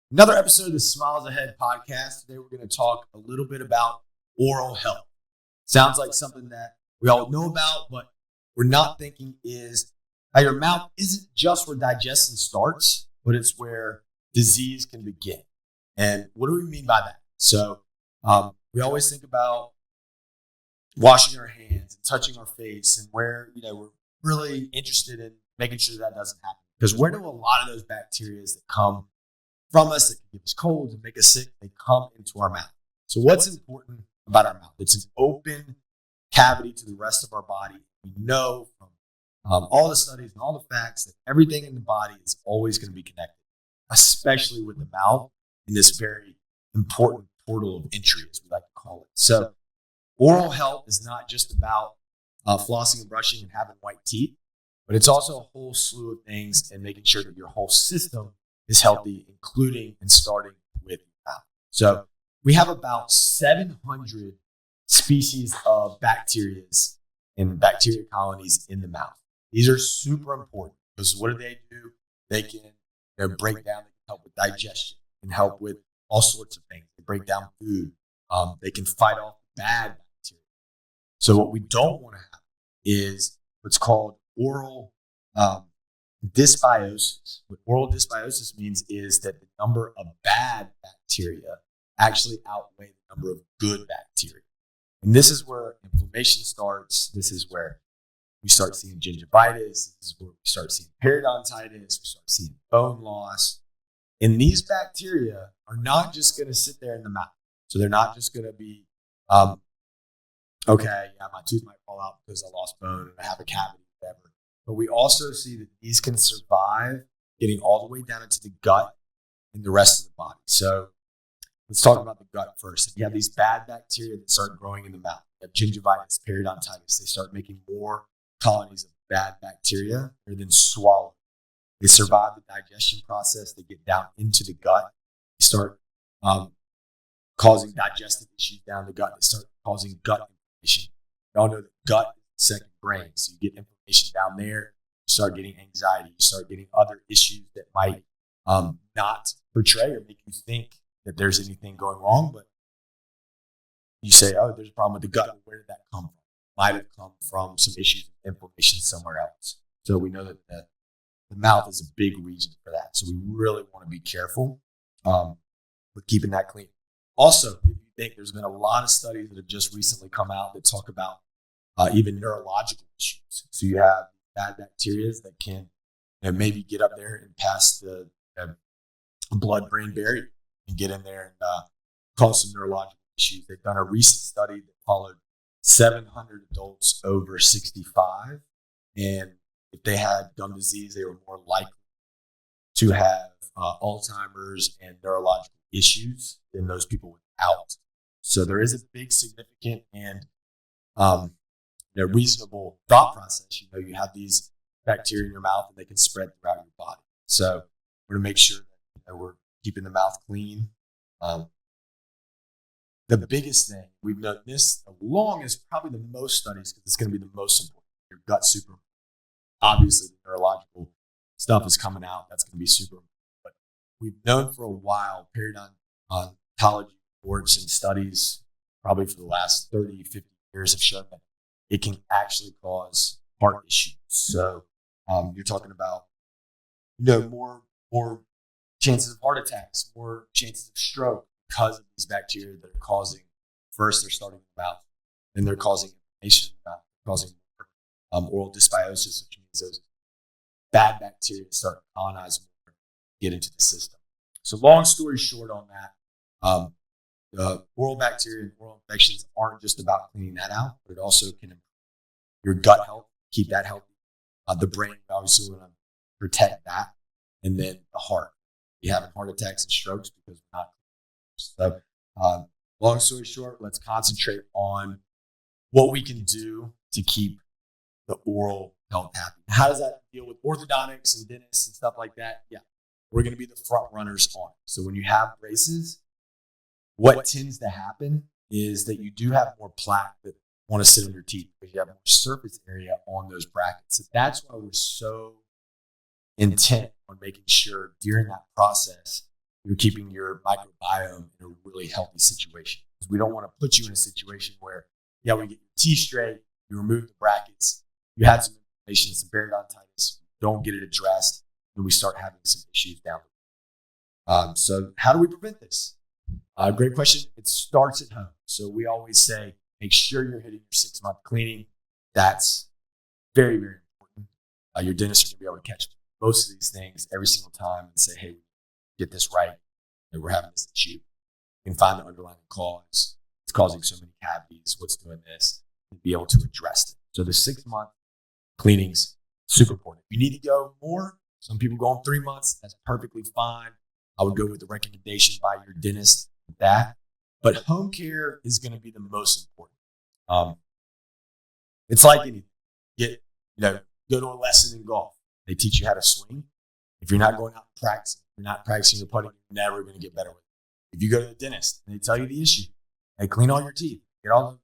Another episode of the Smiles Ahead podcast. Today we're going to talk a little bit about oral health. Sounds like something that we all know about, but we're not thinking is how your mouth isn't just where digestion starts, but it's where disease can begin. And what do we mean by that? So we always think about washing our hands and touching our face, and where we're really interested in making sure that doesn't happen. Because where do a lot of those bacteria that come from us, that can give us colds and make us sick, they come into our mouth. So what's important about our mouth? It's an open cavity to the rest of our body. We know from all the studies and all the facts that everything in the body is always going to be connected, especially with the mouth in this very important portal of entry, as we like to call it. So oral health is not just about flossing and brushing and having white teeth, but it's also a whole slew of things and making sure that your whole system is healthy, including and starting with your mouth. So we have about 700 species of bacteria and bacteria colonies in the mouth. These are super important because what do? They can break down, they can help with digestion, they can help with all sorts of things. They break down food. They can fight off bad bacteria. So what we don't want to have is what's called oral dysbiosis. What oral dysbiosis means is that the number of bad bacteria actually outweigh the number of good bacteria. And this is where inflammation starts. This is where we start seeing gingivitis. This is where we start seeing periodontitis. We start seeing bone loss. And these bacteria are not just going to sit there in the mouth. So they're not just going to be, my tooth might fall out because I lost bone and I have a cavity, whatever. But we also see that these can survive getting all the way down into the gut and the rest of the body. So let's talk about the gut first. If you have these bad bacteria that start growing in the mouth, you have gingivitis, periodontitis, they start making more colonies of bad bacteria. They're then swallowed. They survive the digestion process. They get down into the gut. They start causing digestive issues down the gut. They start causing gut inflammation. You all know that gut is the second brain. So you get inflammation down there. You start getting anxiety. You start getting other issues that might not portray or make you think that there's anything going wrong. But you say, oh, there's a problem with the gut. Where did that come from? Might have come from some issues with inflammation somewhere else. So we know that the mouth is a big reason for that. So we really want to be careful with keeping that clean. Also, if you think, there's been a lot of studies that have just recently come out that talk about even neurological issues. So you have bad bacteria that can maybe get up there and pass the blood-brain barrier and get in there and cause some neurological issues. They've done a recent study that followed 700 adults over 65, and if they had gum disease, they were more likely to have Alzheimer's and neurological issues than those people without. So there is a big, significant, and reasonable thought process. You have these bacteria in your mouth, and they can spread throughout your body. So we're going to make sure that we're keeping the mouth clean. The biggest thing we've known this along is probably the most studies, because it's going to be the most important. Your gut's super important. Obviously, the neurological stuff is coming out. That's going to be super important. But we've known for a while, periodontology reports and studies, probably for the last 30, 50 years, have shown that it can actually cause heart issues. So you're talking about, more chances of heart attacks, more chances of stroke because of these bacteria that are causing, first they're starting in the mouth, then they're causing inflammation in the mouth, causing oral dysbiosis, which means those bad bacteria start colonizing more, get into the system. So long story short on that, the oral bacteria and oral infections aren't just about cleaning that out, but it also can improve your gut health, keep that healthy. The brain, obviously, we want to protect that. And then the heart. You're having heart attacks and strokes because we're not. So long story short, let's concentrate on what we can do to keep the oral health happy. How does that deal with orthodontics and dentists and stuff like that? Yeah, we're going to be the front runners on it. So when you have braces, what tends to happen is that you do have more plaque that want to sit on your teeth because you have more surface area on those brackets. So that's why we're so intent on making sure during that process you're keeping your microbiome in a really healthy situation. Because we don't want to put you in a situation where, we get your teeth straight, you remove the brackets, you had some inflammation, some periodontitis, don't get it addressed, and we start having some issues down the road. So how do we prevent this? Great question. It starts at home. So we always say, make sure you're hitting your 6-month cleaning. That's very, very important. Your dentist are going to be able to catch most of these things every single time and say, hey, get this right. We're having this issue. You can find the underlying cause. It's causing so many cavities. What's doing this? And be able to address it. So the 6-month cleaning's super important. If you need to go more, some people go on 3 months. That's perfectly fine. I would go with the recommendation by your dentist with that. But home care is going to be the most important. It's like anything. Go to a lesson in golf. They teach you how to swing. If you're not going out and practicing, you're not practicing your putting, you're never going to get better with it. If you go to the dentist and they tell you the issue, they clean all your teeth, get all the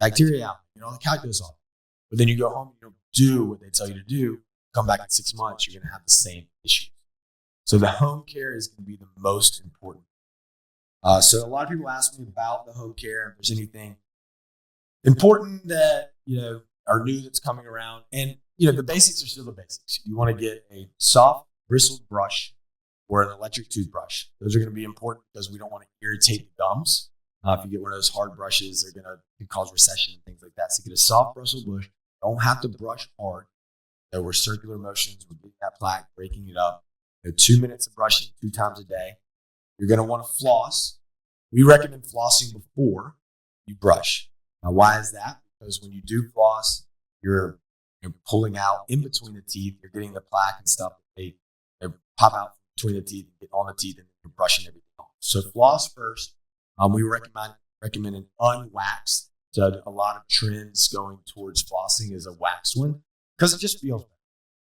bacteria out, get all the calculus off. But then you go home, you don't do what they tell you to do, come back in 6 months, you're going to have the same issue. So the home care is going to be the most important. So a lot of people ask me about the home care, if there's anything important that, are new that's coming around. And, the basics are still the basics. You want to get a soft bristled brush or an electric toothbrush. Those are going to be important because we don't want to irritate the gums. If you get one of those hard brushes, they're going to cause recession and things like that. So get a soft bristled brush. Don't have to brush hard. We're circular motions. We're getting that plaque, breaking it up. 2 minutes of brushing 2 times a day. You're going to want to floss. We recommend flossing before you brush. Now, why is that? Because when you do floss, you're pulling out in between the teeth. You're getting the plaque and stuff. They pop out between the teeth and get on the teeth, and you're brushing everything off. So floss first. We recommend an unwaxed. So a lot of trends going towards flossing is a waxed one because it just feels better.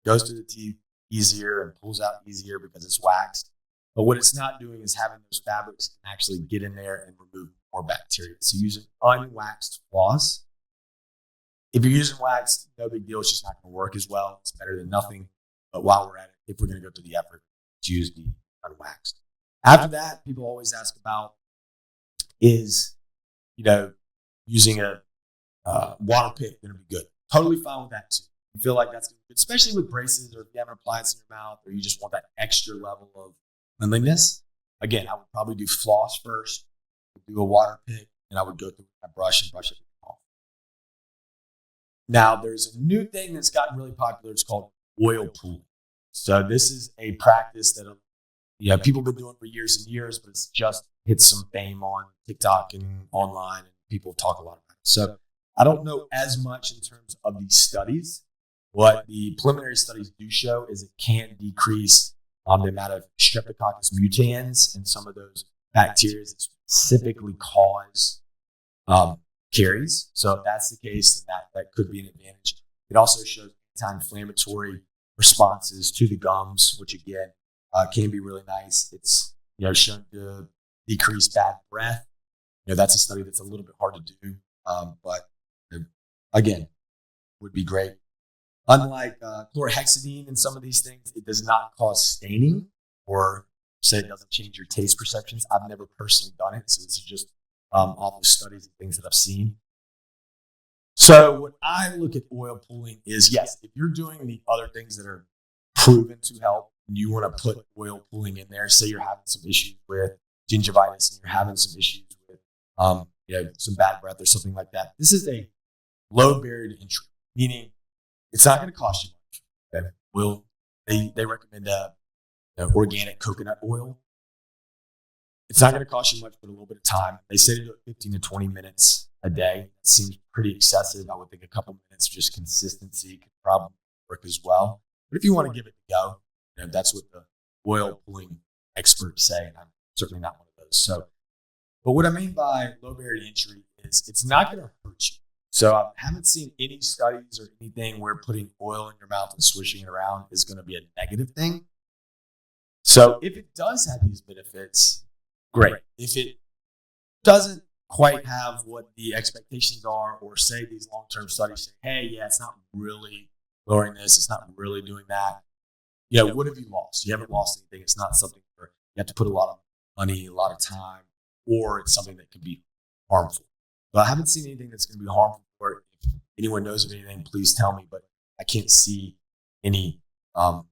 It goes to the teeth easier and pulls out easier because it's waxed. But what it's not doing is having those fabrics actually get in there and remove more bacteria. So use an unwaxed floss. If you're using wax, no big deal. It's just not going to work as well. It's better than nothing. But while we're at it, if we're going to go through the effort, to use the unwaxed. After that, people always ask about is, using a water pick going to be good? Totally fine with that too. You feel like that's going to be good, especially with braces or if you have an appliance in your mouth or you just want that extra level of cleanliness. Again, I would probably do floss first, do a water pick, and I would go through my brush and brush it off. Now, there's a new thing that's gotten really popular. It's called oil pulling. So this is a practice that people have been doing for years and years, but it's just hit some fame on TikTok and online, and people talk a lot about it. So I don't know as much in terms of these studies. What the preliminary studies do show is it can decrease the amount of Streptococcus mutans and some of those bacteria that specifically cause caries. So if that's the case, then that could be an advantage. It also shows anti-inflammatory responses to the gums, which again can be really nice. It's shown to decrease bad breath. That's a study that's a little bit hard to do, but again, would be great. Unlike chlorhexidine and some of these things, it does not cause staining or say it doesn't change your taste perceptions. I've never personally done it, so this is just off of studies and things that I've seen. So when I look at oil pulling is, yes, if you're doing the other things that are proven to help and you want to put oil pulling in there, say you're having some issues with gingivitis and you're having some issues with some bad breath or something like that, this is a low barrier to entry, meaning it's not going to cost you much. Okay? They recommend organic coconut oil. It's not going to cost you much, but a little bit of time. They say to do it 15 to 20 minutes a day. That seems pretty excessive. I would think a couple minutes of just consistency could probably work as well. But if you want to give it a go, that's what the oil pulling experts say, and I'm certainly not one of those. So, but what I mean by low barrier to entry is it's not going to hurt you. So I haven't seen any studies or anything where putting oil in your mouth and swishing it around is going to be a negative thing. So if it does have these benefits, great. If it doesn't quite have what the expectations are, or say these long-term studies say, hey, yeah, it's not really lowering this, it's not really doing that. What have you lost? You haven't lost anything. It's not something for you have to put a lot of money, a lot of time, or it's something that could be harmful. But I haven't seen anything that's going to be harmful for it. If anyone knows of anything, please tell me. But I can't see any harmful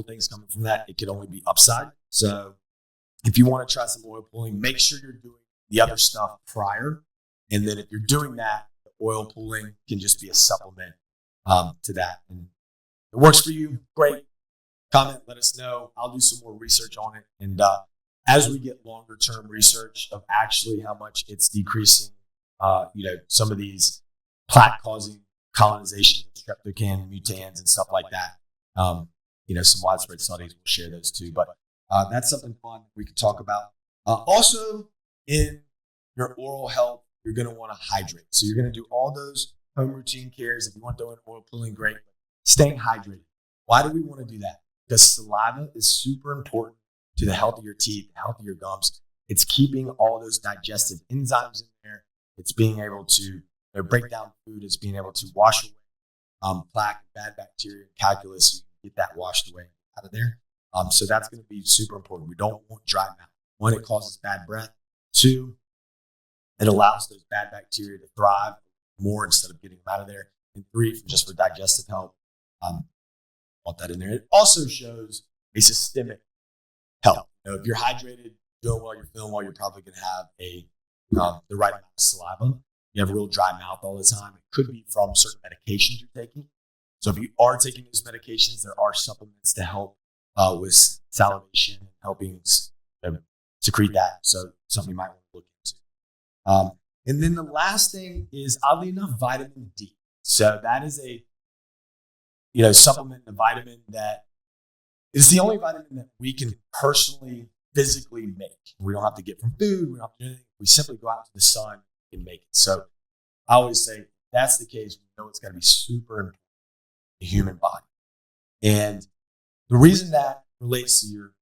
things coming from that. It could only be upside. So if you want to try some oil pulling, make sure you're doing the other stuff prior. And then if you're doing that, the oil pulling can just be a supplement to that. And it works for you, great. Comment, let us know. I'll do some more research on it. And as we get longer term research of actually how much it's decreasing, some of these plaque causing colonization, streptocan mutans and stuff like that, some widespread studies, we'll share those too. But that's something fun we can talk about. Also, in your oral health, you're going to want to hydrate. So you're going to do all those home routine cares. If you want to do an oil pulling, great. Staying hydrated. Why do we want to do that? Because saliva is super important to the health of your teeth, the health of your gums. It's keeping all those digestive enzymes in there. It's being able to break down food. It's being able to wash away plaque, bad bacteria, calculus. So you can get that washed away out of there. So that's going to be super important. We don't want dry mouth. One, it causes bad breath. Two, it allows those bad bacteria to thrive more instead of getting them out of there. And three, just for digestive health, want that in there. It also shows a systemic health. If you're hydrated, doing well, you're feeling well, you're probably going to have the right amount of saliva. You have a real dry mouth all the time. It could be from certain medications you're taking. So if you are taking those medications, there are supplements to help with salivation and helping secrete that. So something you might want to look into. And then the last thing is, oddly enough, vitamin D. So that is a supplement, a vitamin that is the only vitamin that we can personally, physically make. We don't have to get from food. We don't have to do anything. We simply go out to the sun and make it. So I always say, if that's the case, we know it's got to be super important in the human body. And the reason that relates to your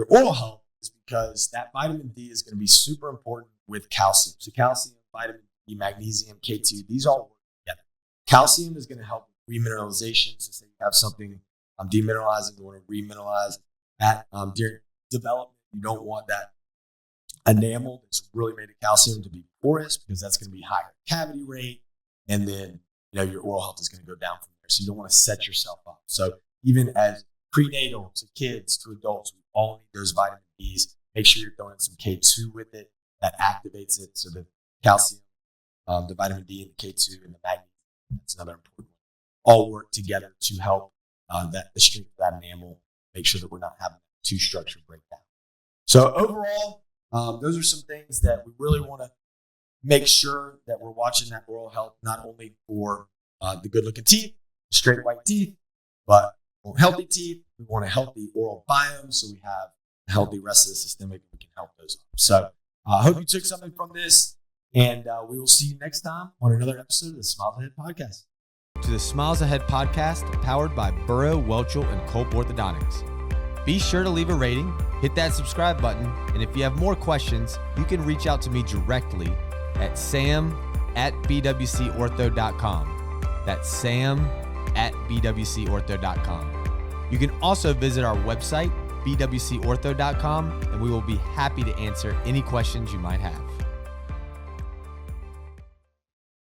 oral health is because that vitamin D is going to be super important with calcium. So calcium, vitamin D, magnesium, K2, these all work together. Calcium is going to help with remineralization. So say you have something demineralizing, you want to remineralize that. During development, you don't want that enamel that's really made of calcium to be porous, because that's going to be higher cavity rate. And then, your oral health is going to go down from there. So you don't want to set yourself up. So even as prenatal to kids to adults, we all need those vitamin Ds. Make sure you're throwing some K2 with it. That activates it. So the calcium, the vitamin D and the K2 and the magnesium, that's another important one, all work together to help the strength of that enamel, make sure that we're not having too structured breakdown. So overall, those are some things that we really want to make sure that we're watching that oral health, not only for the good looking teeth, straight white teeth, but we want healthy teeth. We want a healthy oral biome, so we have a healthy rest of the systemic. We can help those up. So I hope you took something from this, and we will see you next time on another episode of the Smiles Ahead Podcast. To the Smiles Ahead Podcast, powered by Burrow Welchel Culp Orthodontics. Be sure to leave a rating, hit that subscribe button, and if you have more questions, you can reach out to me directly at sam@bwcortho.com. That's sam@bwcortho.com. You can also visit our website, bwcortho.com, and we will be happy to answer any questions you might have.